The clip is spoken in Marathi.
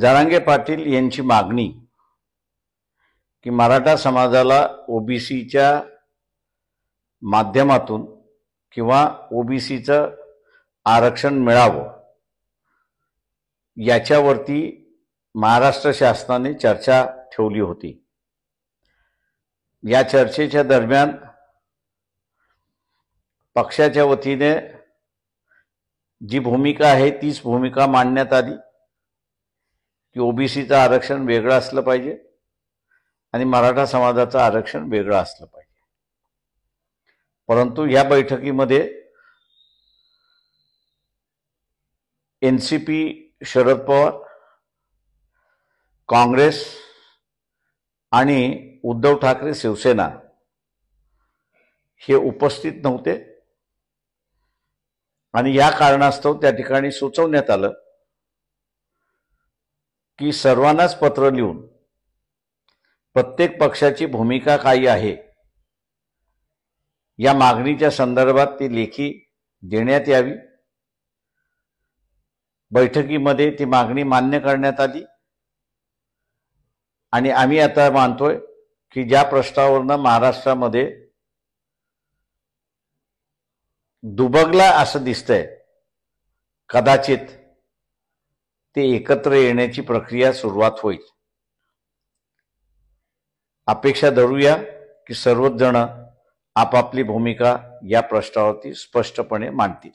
जरांगे पाटील यांची मागणी की मराठा समाजाला ओबीसीच्या माध्यमातून किंवा ओबीसीचं आरक्षण मिळावं याच्यावरती महाराष्ट्र शासनाने चर्चा ठेवली होती। या चर्चेच्या दरम्यान पक्षाच्या वतीने जी भूमिका आहे तीच भूमिका मांडण्यात आली की ओबीसीचं आरक्षण वेगळं असलं पाहिजे आणि मराठा समाजाचं आरक्षण वेगळं असलं पाहिजे। परंतु या बैठकीमध्ये एनसीपी शरद पवार, काँग्रेस आणि उद्धव ठाकरे शिवसेना हे उपस्थित नव्हते आणि या कारणास्तव त्या ठिकाणी सुचवण्यात आलं की सर्वांनाच पत्र लिहून प्रत्येक पक्षाची भूमिका काय आहे या मागणीच्या संदर्भात ती लेखी देण्यात यावी। बैठकीमध्ये ती मागणी मान्य करण्यात आली आणि आम्ही आता मानतोय की ज्या प्रश्नावरनं महाराष्ट्रामध्ये दुबगला असं दिसतंय कदाचित ते एकत्र येण्याची प्रक्रिया सुरुवात होईल। अपेक्षा धरूया की सर्वच जण आपापली भूमिका या प्रश्नावरती स्पष्टपणे मांडतील।